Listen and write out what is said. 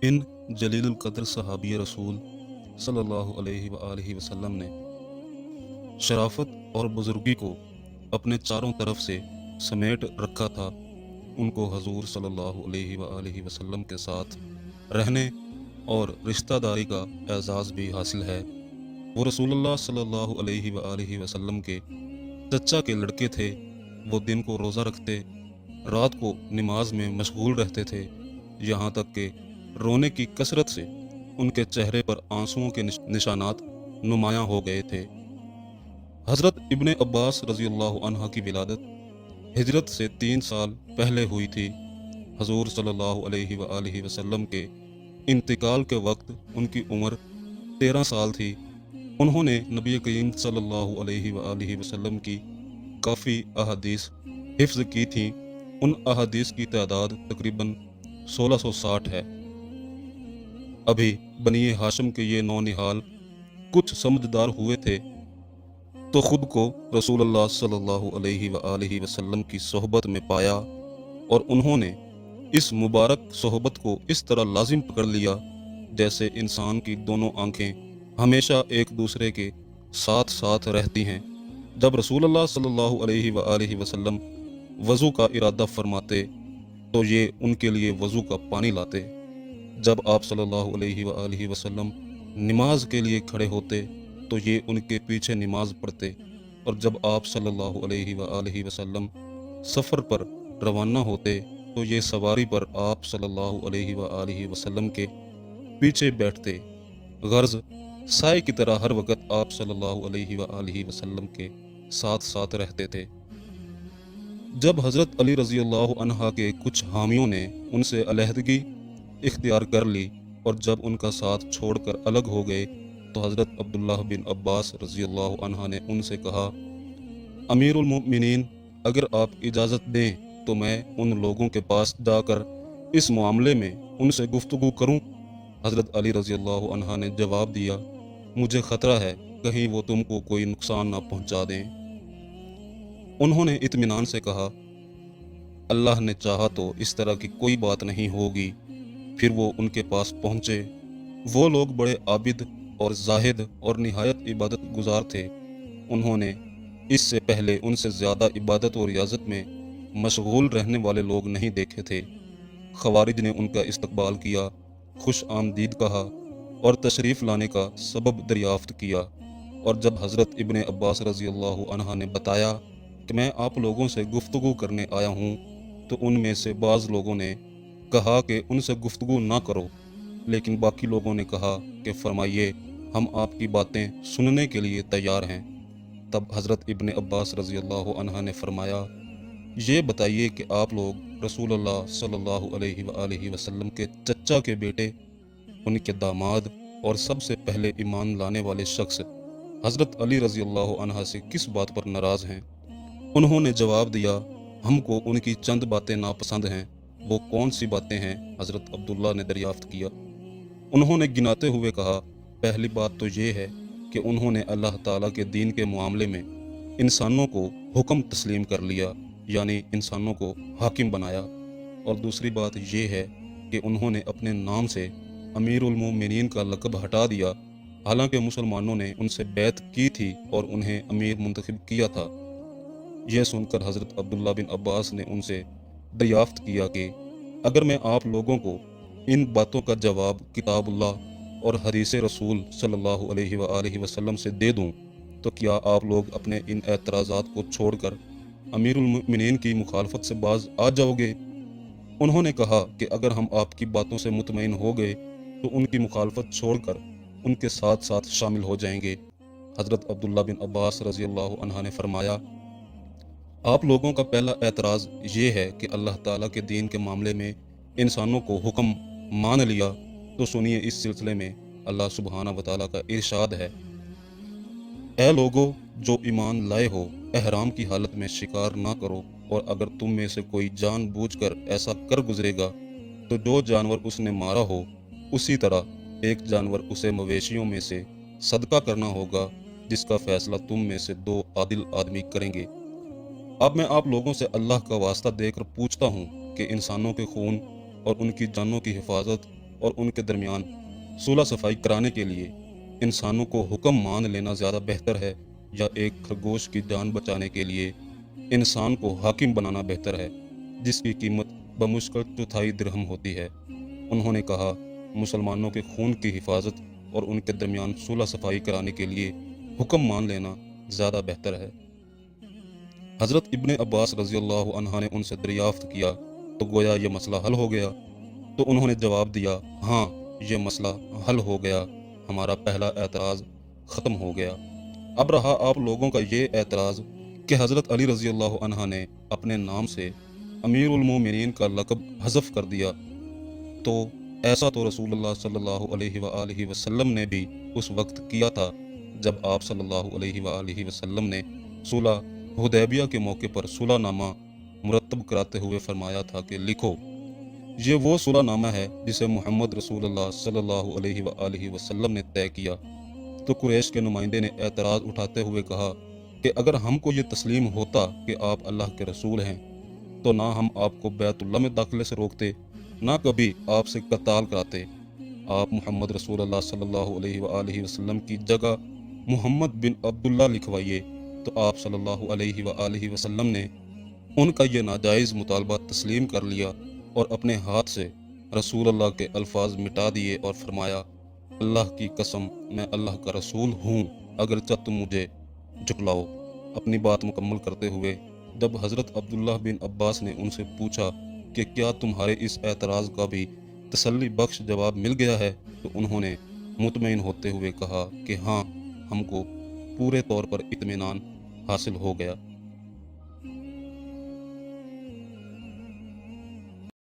इन जलील क़द्र सहाबी रसूल सल्लल्लाहु अलैहि वआलिहि वसल्लम ने शराफत और बुजुर्गी को अपने चारों तरफ से समेट रखा था। उनको हजूर सल्लल्लाहु अलैहि वआलिहि वसल्लम के साथ रहने और रिश्तेदारी का एजाज़ भी हासिल है। वो रसूलुल्लाह सल्लल्लाहु अलैहि वआलिहि वसल्लम के चचा के लड़के थे। वो दिन को रोज़ा रखते, रात को नमाज में मशगूल रहते थे, यहाँ तक कि रोने की कसरत से उनके चेहरे पर आंसुओं के निशानात नुमायां हो गए थे। हज़रत इब्ने अब्बास रज़ी अल्लाह अन्हा की विलादत हिजरत से 3 साल पहले हुई थी। हजूर सल्लल्लाहु अलैहि वआलिहि वसल्लम के इंतकाल के वक्त उनकी उम्र 13 साल थी। उन्होंने नबी करीम सल्लल्लाहु अलैहि वआलिहि वसल्लम की काफ़ी अहादीस हिफ्ज़ की थी। उन अहादीस की तादाद तकरीबन 1660 है। अभी बनी हाशिम के ये नौनिहाल कुछ समझदार हुए थे तो खुद को रसूलुल्लाह सल्लल्लाहु अलैहि वआलिहि वसल्लम की सोहबत में पाया और उन्होंने इस मुबारक सोहबत को इस तरह लाजिम पकड़ लिया जैसे इंसान की दोनों आंखें हमेशा एक दूसरे के साथ साथ रहती हैं। जब रसूलुल्लाह सल्लल्लाहु अलैहि वआलिहि वसल्लम वज़ू का इरादा फरमाते तो ये उनके लिए वज़ू का पानी लाते। जब आप सल्लल्लाहु अलैहि वआलिहि वसल्लम नमाज के लिए खड़े होते तो ये उनके पीछे नमाज पढ़ते, और जब आप सल्लल्लाहु अलैहि वआलिहि वसल्लम सफ़र पर रवाना होते तो ये सवारी पर आप सल्लल्लाहु अलैहि वआलिहि वसल्लम के पीछे बैठते। गर्ज साए की तरह हर वक्त आप सल्लल्लाहु अलैहि वआलिहि वसल्लम के साथ साथ रहते थे। जब हज़रत अली रज़ी अल्लाह अन्हा के कुछ हामियों ने उनसे अलहदगी इख्तियार कर ली और जब उनका साथ छोड़कर अलग हो गए तो हज़रत अब्दुल्लाह बिन अब्बास रज़ी अल्लाह अन्हा ने उनसे कहा, अमीरुल मोमिनीन, अगर आप इजाज़त दें तो मैं उन लोगों के पास जाकर इस मामले में उनसे गुफ्तगू करूं। हज़रत अली रज़ी अल्लाह अन्हा ने जवाब दिया, मुझे ख़तरा है कहीं वो तुमको कोई नुकसान ना पहुंचा दें। उन्होंने इत्मीनान से कहा, अल्लाह ने चाहा तो इस तरह की कोई बात नहीं होगी। फिर वो उनके पास पहुँचे। वो लोग बड़े आबिद और जाहिद और निहायत इबादत गुजार थे। उन्होंने इससे पहले उनसे ज़्यादा इबादत और रियाजत में मशगूल रहने वाले लोग नहीं देखे थे। खवारिज ने उनका इस्तकबाल किया, खुश आमदीद कहा और तशरीफ़ लाने का सबब दरियाफ्त किया। और जब हज़रत इब्ने अब्बास रज़ी अल्लाह अन्हा ने बताया कि मैं आप लोगों से गुफ्तगू करने आया हूँ, तो उनमें से बाज़ लोगों ने कहा कि उनसे गुफ्तगू ना करो, लेकिन बाकी लोगों ने कहा कि फरमाइए, हम आपकी बातें सुनने के लिए तैयार हैं। तब हज़रत इब्ने अब्बास रज़ी अल्लाह अन्हा ने फरमाया, ये बताइए कि आप लोग रसूलुल्लाह सल्लल्लाहु अलैहि वआलिहि वसल्लम के चचा के बेटे, उनके दामाद और सबसे पहले ईमान लाने वाले शख्स हज़रत अली रज़ी अल्लाह अन्हा से किस बात पर नाराज़ हैं। उन्होंने जवाब दिया, हमको उनकी चंद बातें नापसंद हैं। वो कौन सी बातें हैं? हज़रत अब्दुल्ला ने दरियाफ्त किया। उन्होंने गिनाते हुए कहा, पहली बात तो ये है कि उन्होंने अल्लाह ताला के दीन के मामले में इंसानों को हुक्म तस्लीम कर लिया, यानी इंसानों को हाकिम बनाया। और दूसरी बात ये है कि उन्होंने अपने नाम से अमीरुल मोमिनीन का लक़ब हटा दिया, हालांकि मुसलमानों ने उनसे बैत की थी और उन्हें अमीर मुंतखब किया था। यह सुनकर हज़रत अब्दुल्ला बिन अब्बास ने उनसे दरियाफ्त किया कि अगर मैं आप लोगों को इन बातों का जवाब किताबुल्लाह और हदीस रसूल सल्लल्लाहु अलैहि वआलिहि वसल्लम से दे दूं, तो क्या आप लोग अपने इन एतराज़ात को छोड़कर अमीरुल मोमिनीन की मुखालफत से बाज आ जाओगे? उन्होंने कहा कि अगर हम आपकी बातों से मुतमईन हो गए तो उनकी मुखालफत छोड़कर उनके साथ साथ शामिल हो जाएंगे। हज़रत अब्दुल्ला बिन अब्बास रज़ी अल्लाह अन्हा ने फरमाया, आप लोगों का पहला एतराज़ ये है कि अल्लाह ताला के दीन के मामले में इंसानों को हुक्म मान लिया, तो सुनिए इस सिलसिले में अल्लाह सुब्हाना व तआला का इरशाद है, ऐ लोगो जो ईमान लाए हो, एहराम की हालत में शिकार ना करो, और अगर तुम में से कोई जानबूझकर ऐसा कर गुजरेगा तो जो जानवर उसने मारा हो उसी तरह एक जानवर उसे मवेशियों में से सदका करना होगा, जिसका फैसला तुम में से 2 आदिल आदमी करेंगे। अब मैं आप लोगों से अल्लाह का वास्ता देकर पूछता हूँ कि इंसानों के खून और उनकी जानों की हिफाजत اور ان کے درمیان صلح صفائی کرانے کے لیے انسانوں کو حکم مان لینا زیادہ بہتر ہے یا ایک خرگوش کی جان بچانے کے لیے انسان کو حاکم بنانا بہتر ہے جس کی قیمت بمشکل 4 درہم ہوتی ہے؟ انہوں نے کہا، مسلمانوں کے خون کی حفاظت اور ان کے درمیان صلح صفائی کرانے کے لیے حکم مان لینا زیادہ بہتر ہے۔ حضرت ابن عباس رضی اللہ عنہ نے ان سے دریافت کیا تو گویا یہ مسئلہ حل ہو گیا؟ تو انہوں نے جواب دیا، ہاں یہ مسئلہ حل ہو گیا، ہمارا پہلا اعتراض ختم ہو گیا۔ اب رہا آپ لوگوں کا یہ اعتراض کہ حضرت علی رضی اللہ عنہ نے اپنے نام سے امیر المومنین کا لقب حذف کر دیا، تو ایسا تو رسول اللہ صلی اللہ علیہ وآلہ وسلم نے بھی اس وقت کیا تھا جب آپ صلی اللہ علیہ وآلہ وسلم نے صلح حدیبیہ کے موقع پر صلح نامہ مرتب کراتے ہوئے فرمایا تھا کہ لکھو، یہ وہ صلح نامہ ہے جسے محمد رسول اللہ صلی اللہ علیہ وآلہ وسلم نے طے کیا۔ تو قریش کے نمائندے نے اعتراض اٹھاتے ہوئے کہا کہ اگر ہم کو یہ تسلیم ہوتا کہ آپ اللہ کے رسول ہیں تو نہ ہم آپ کو بیت اللہ میں داخلے سے روکتے، نہ کبھی آپ سے قتال کراتے۔ آپ محمد رسول اللہ صلی اللہ علیہ وآلہ وسلم کی جگہ محمد بن عبداللہ لکھوائیے۔ تو آپ صلی اللہ علیہ وآلہ وسلم نے ان کا یہ ناجائز مطالبہ تسلیم کر لیا اور اپنے ہاتھ سے رسول اللہ کے الفاظ مٹا دیے اور فرمایا، اللہ کی قسم میں اللہ کا رسول ہوں، اگرچہ تم مجھے جھٹلاؤ۔ اپنی بات مکمل کرتے ہوئے جب حضرت عبداللہ بن عباس نے ان سے پوچھا کہ کیا تمہارے اس اعتراض کا بھی تسلی بخش جواب مل گیا ہے، تو انہوں نے مطمئن ہوتے ہوئے کہا کہ ہاں، ہم کو پورے طور پر اطمینان حاصل ہو گیا۔